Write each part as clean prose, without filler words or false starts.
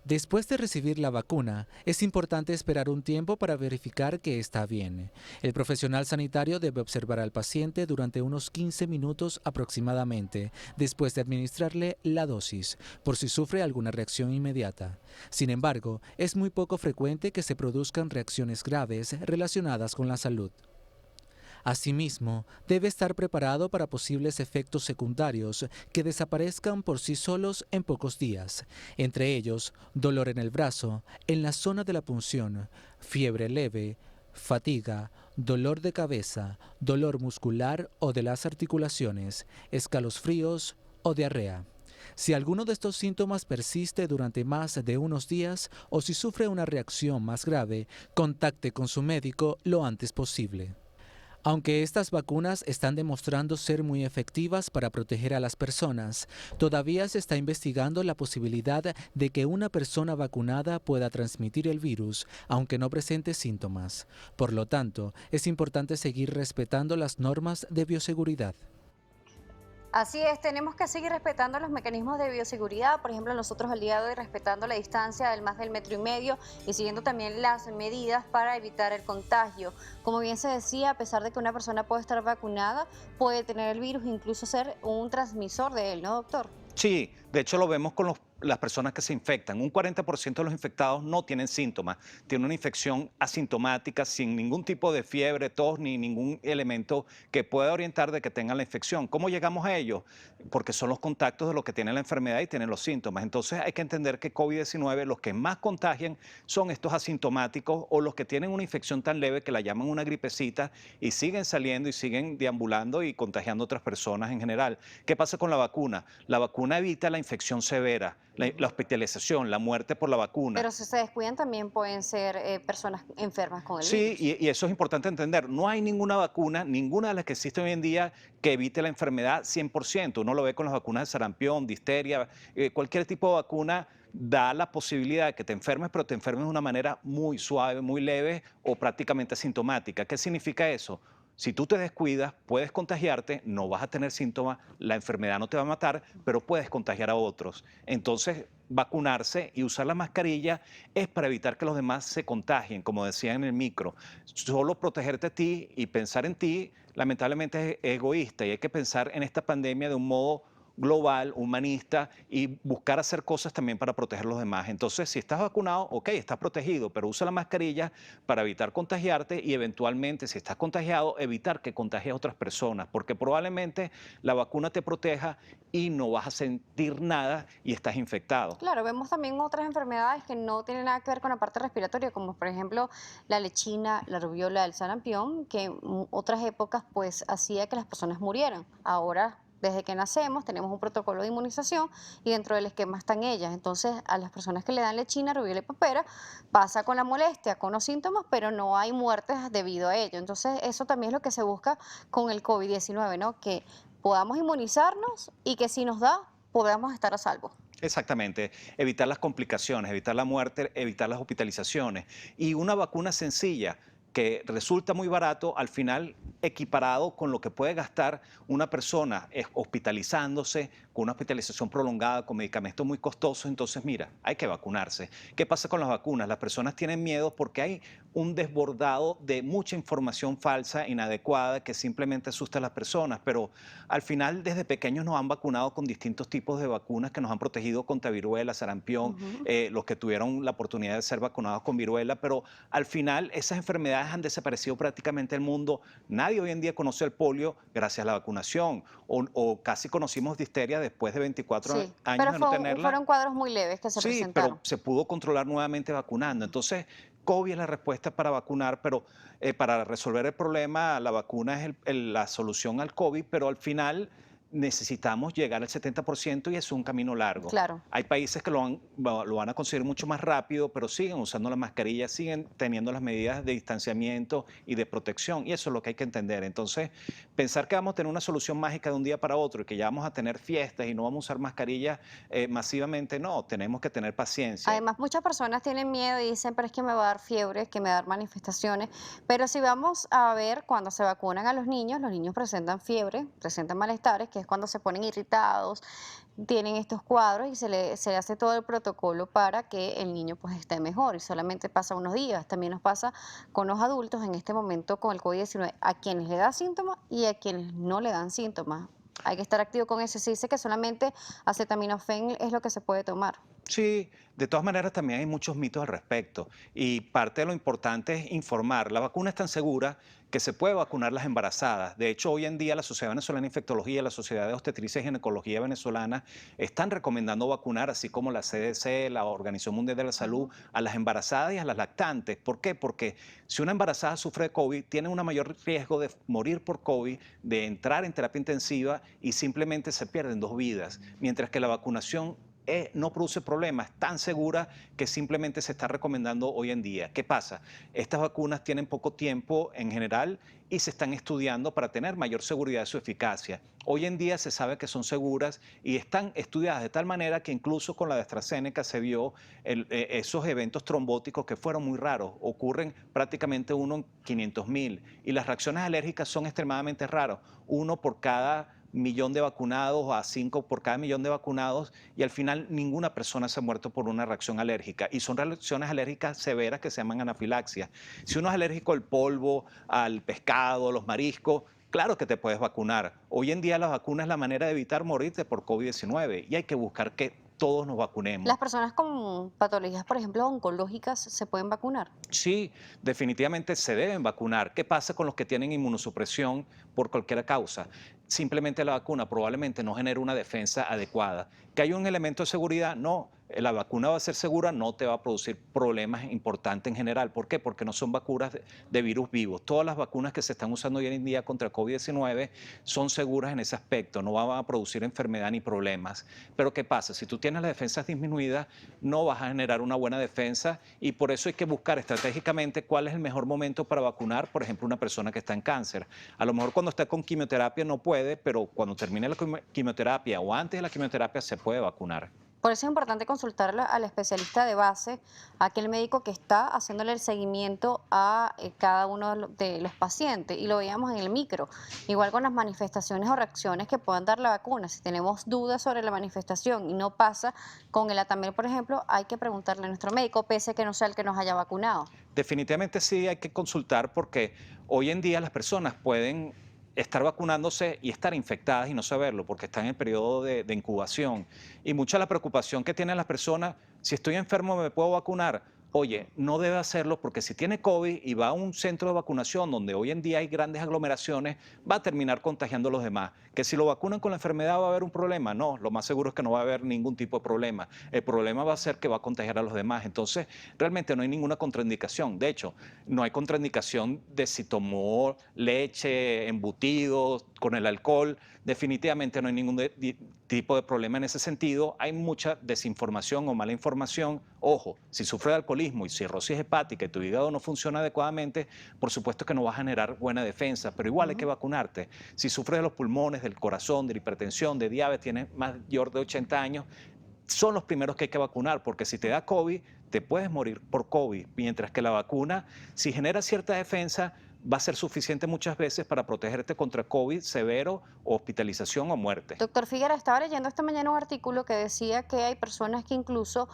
Después de recibir la vacuna, es importante esperar un tiempo para verificar que está bien. El profesional sanitario debe observar al paciente durante unos 15 minutos aproximadamente después de administrarle la dosis, por si sufre alguna reacción inmediata. Sin embargo, es muy poco frecuente que se produzcan reacciones graves relacionadas con la salud. Asimismo, debe estar preparado para posibles efectos secundarios que desaparezcan por sí solos en pocos días, entre ellos dolor en el brazo, en la zona de la punción, fiebre leve, fatiga, dolor de cabeza, dolor muscular o de las articulaciones, escalofríos o diarrea. Si alguno de estos síntomas persiste durante más de unos días o si sufre una reacción más grave, contacte con su médico lo antes posible. Aunque estas vacunas están demostrando ser muy efectivas para proteger a las personas, todavía se está investigando la posibilidad de que una persona vacunada pueda transmitir el virus, aunque no presente síntomas. Por lo tanto, es importante seguir respetando las normas de bioseguridad. Así es, tenemos que seguir respetando los mecanismos de bioseguridad, por ejemplo, nosotros al día de hoy respetando la distancia del más del metro y medio y siguiendo también las medidas para evitar el contagio. Como bien se decía, a pesar de que una persona puede estar vacunada, puede tener el virus, incluso ser un transmisor de él, ¿no, doctor? Sí, de hecho lo vemos con las personas que se infectan. Un 40% de los infectados no tienen síntomas. Tienen una infección asintomática, sin ningún tipo de fiebre, tos, ni ningún elemento que pueda orientar de que tengan la infección. ¿Cómo llegamos a ello? Porque son los contactos de los que tienen la enfermedad y tienen los síntomas. Entonces hay que entender que COVID-19, los que más contagian son estos asintomáticos o los que tienen una infección tan leve que la llaman una gripecita y siguen saliendo y siguen deambulando y contagiando a otras personas en general. ¿Qué pasa con la vacuna? La vacuna evita la infección severa, la hospitalización, la muerte por la vacuna. Pero si se descuidan también pueden ser personas enfermas con el Sí, virus. y eso es importante entender. No hay ninguna vacuna, ninguna de las que existe hoy en día que evite la enfermedad 100%. Uno lo ve con las vacunas de sarampión, difteria, cualquier tipo de vacuna da la posibilidad de que te enfermes, pero te enfermes de una manera muy suave, muy leve o prácticamente asintomática. ¿Qué significa eso? Si tú te descuidas, puedes contagiarte, no vas a tener síntomas, la enfermedad no te va a matar, pero puedes contagiar a otros. Entonces, vacunarse y usar la mascarilla es para evitar que los demás se contagien, como decía en el micro. Solo protegerte a ti y pensar en ti, lamentablemente es egoísta y hay que pensar en esta pandemia de un modo global, humanista y buscar hacer cosas también para proteger a los demás. Entonces, si estás vacunado, ok, estás protegido, pero usa la mascarilla para evitar contagiarte y eventualmente, si estás contagiado, evitar que contagies a otras personas, porque probablemente la vacuna te proteja y no vas a sentir nada y estás infectado. Claro, vemos también otras enfermedades que no tienen nada que ver con la parte respiratoria, como por ejemplo la lechina, la rubiola, el sarampión, que en otras épocas pues hacía que las personas murieran. Ahora, desde que nacemos, tenemos un protocolo de inmunización y dentro del esquema están ellas. Entonces, a las personas que le dan lechina, rubiola y papera, pasa con la molestia, con los síntomas, pero no hay muertes debido a ello. Entonces, eso también es lo que se busca con el COVID-19, ¿no? Que podamos inmunizarnos y que si nos da, podamos estar a salvo. Exactamente, evitar las complicaciones, evitar la muerte, evitar las hospitalizaciones. Y una vacuna sencilla que resulta muy barato, al final equiparado con lo que puede gastar una persona hospitalizándose, con una hospitalización prolongada, con medicamentos muy costosos. Entonces, mira, hay que vacunarse. ¿Qué pasa con las vacunas? Las personas tienen miedo porque hay un desbordado de mucha información falsa, inadecuada, que simplemente asusta a las personas, pero al final desde pequeños nos han vacunado con distintos tipos de vacunas que nos han protegido contra viruela, sarampión, Ujú. los que tuvieron la oportunidad de ser vacunados con viruela, pero al final esas enfermedades han desaparecido prácticamente del mundo. Nadie hoy en día conoce el polio gracias a la vacunación o casi conocimos difteria después de 24 Sí, años pero de no tenerla. fueron cuadros muy leves que se Sí, pero presentaron. se pudo controlar nuevamente vacunando. Entonces, COVID es la respuesta para vacunar, pero para resolver el problema, la vacuna es la solución al COVID, pero al final necesitamos llegar al 70% y es un camino largo. Claro. Hay países que lo van a conseguir mucho más rápido, pero siguen usando la mascarilla, siguen teniendo las medidas de distanciamiento y de protección, y eso es lo que hay que entender. Entonces, pensar que vamos a tener una solución mágica de un día para otro y que ya vamos a tener fiestas y no vamos a usar mascarillas masivamente, no, tenemos que tener paciencia. Además, muchas personas tienen miedo y dicen, pero es que me va a dar fiebre, es que me va a dar manifestaciones. Pero si vamos a ver cuando se vacunan a los niños presentan fiebre, presentan malestares, que es cuando se ponen irritados, tienen estos cuadros y se le hace todo el protocolo para que el niño pues esté mejor y solamente pasa unos días. También nos pasa con los adultos en este momento con el COVID-19, a quienes le da síntomas y a quienes no le dan síntomas. Hay que estar activo con eso. Se dice que solamente acetaminofén es lo que se puede tomar. Sí, de todas maneras también hay muchos mitos al respecto y parte de lo importante es informar. La vacuna es tan segura que se puede vacunar las embarazadas. De hecho, hoy en día la Sociedad Venezolana de Infectología, la Sociedad de Obstetricia y Ginecología Venezolana están recomendando vacunar, así como la CDC, la Organización Mundial de la Salud, a las embarazadas y a las lactantes. ¿Por qué? Porque si una embarazada sufre de COVID, tiene un mayor riesgo de morir por COVID, de entrar en terapia intensiva y simplemente se pierden 2 vidas, mientras que la vacunación no produce problemas, tan segura que simplemente se está recomendando hoy en día. ¿Qué pasa? Estas vacunas tienen poco tiempo en general y se están estudiando para tener mayor seguridad de su eficacia. Hoy en día se sabe que son seguras y están estudiadas de tal manera que incluso con la de AstraZeneca se vio esos eventos trombóticos que fueron muy raros. Ocurren prácticamente uno en 500.000 y las reacciones alérgicas son extremadamente raras. Uno por cada millón de vacunados a 5 por cada millón de vacunados y al final ninguna persona se ha muerto por una reacción alérgica y son reacciones alérgicas severas que se llaman anafilaxia. Si uno es alérgico al polvo, al pescado, a los mariscos, claro que te puedes vacunar. Hoy en día la vacuna es la manera de evitar morirte por COVID-19 y hay que buscar que todos nos vacunemos. Las personas con patologías, por ejemplo, oncológicas, se pueden vacunar. Sí, definitivamente se deben vacunar. ¿Qué pasa con los que tienen inmunosupresión por cualquier causa? Simplemente la vacuna probablemente no genera una defensa adecuada. ¿Que hay un elemento de seguridad? No. La vacuna va a ser segura, no te va a producir problemas importantes en general. ¿Por qué? Porque no son vacunas de virus vivos. Todas las vacunas que se están usando hoy en día contra COVID-19 son seguras en ese aspecto, no van a producir enfermedad ni problemas. Pero ¿qué pasa? Si tú tienes las defensas disminuidas, no vas a generar una buena defensa y por eso hay que buscar estratégicamente cuál es el mejor momento para vacunar, por ejemplo, una persona que está en cáncer. A lo mejor cuando está con quimioterapia no puede, pero cuando termine la quimioterapia o antes de la quimioterapia se puede vacunar. Por eso es importante consultar al especialista de base, a aquel médico que está haciéndole el seguimiento a cada uno de los pacientes. Y lo veíamos en el micro. Igual con las manifestaciones o reacciones que puedan dar la vacuna. Si tenemos dudas sobre la manifestación y no pasa con el Atamel, por ejemplo, hay que preguntarle a nuestro médico, pese a que no sea el que nos haya vacunado. Definitivamente sí hay que consultar porque hoy en día las personas pueden estar vacunándose y estar infectadas y no saberlo porque están en el periodo de incubación. Y mucha la preocupación que tienen las personas, si estoy enfermo me puedo vacunar. Oye, no debe hacerlo porque si tiene COVID y va a un centro de vacunación donde hoy en día hay grandes aglomeraciones, va a terminar contagiando a los demás. Que si lo vacunan con la enfermedad va a haber un problema. No, lo más seguro es que no va a haber ningún tipo de problema. El problema va a ser que va a contagiar a los demás. Entonces, realmente no hay ninguna contraindicación. De hecho, no hay contraindicación de si tomó leche, embutidos, con el alcohol. Definitivamente no hay ningún tipo de problema en ese sentido. Hay mucha desinformación o mala información. Ojo, si sufre de alcoholismo y cirrosis hepática y tu hígado no funciona adecuadamente, por supuesto que no va a generar buena defensa, pero igual hay que vacunarte. Si sufres de los pulmones, del corazón, de la hipertensión, de diabetes, tienes mayor de 80 años, son los primeros que hay que vacunar, porque si te da COVID, te puedes morir por COVID, mientras que la vacuna, si genera cierta defensa, va a ser suficiente muchas veces para protegerte contra COVID severo, hospitalización o muerte. Doctor Figuera, estaba leyendo esta mañana un artículo que decía que hay personas que incluso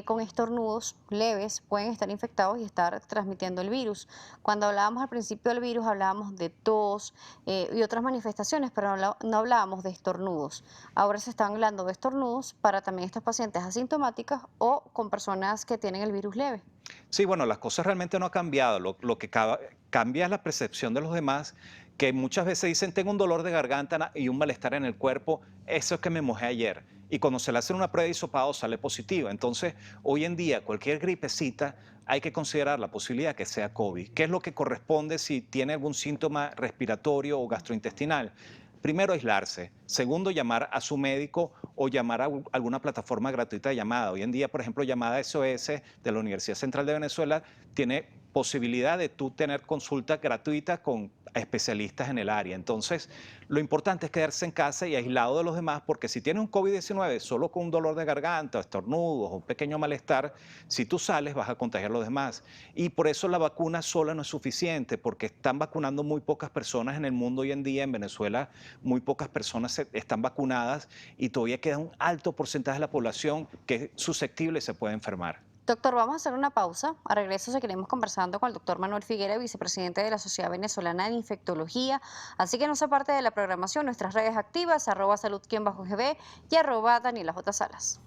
con estornudos leves pueden estar infectados y estar transmitiendo el virus. Cuando hablábamos al principio del virus, hablábamos de tos y otras manifestaciones, pero no hablábamos de estornudos. Ahora se están hablando de estornudos para también estas pacientes asintomáticas o con personas que tienen el virus leve. Sí, bueno, las cosas realmente no han cambiado. Lo que cambia es la percepción de los demás, que muchas veces dicen, tengo un dolor de garganta y un malestar en el cuerpo, eso es que me mojé ayer. Y cuando se le hace una prueba de hisopado sale positiva. Entonces, hoy en día, cualquier gripecita, hay que considerar la posibilidad que sea COVID. ¿Qué es lo que corresponde si tiene algún síntoma respiratorio o gastrointestinal? Primero, aislarse. Segundo, llamar a su médico o llamar a alguna plataforma gratuita de llamada. Hoy en día, por ejemplo, llamada SOS de la Universidad Central de Venezuela tiene posibilidad de tú tener consulta gratuita con especialistas en el área. Entonces, lo importante es quedarse en casa y aislado de los demás, porque si tienes un COVID-19 solo con un dolor de garganta, estornudos o un pequeño malestar, si tú sales vas a contagiar a los demás. Y por eso la vacuna sola no es suficiente, porque están vacunando muy pocas personas en el mundo hoy en día. En Venezuela muy pocas personas están vacunadas y todavía queda un alto porcentaje de la población que es susceptible y se puede enfermar. Doctor, vamos a hacer una pausa. A regreso seguiremos conversando con el doctor Manuel Figuera, vicepresidente de la Sociedad Venezolana de Infectología. Así que no se aparte de la programación, nuestras redes activas, @salud_gb y @Daniela J. Salas.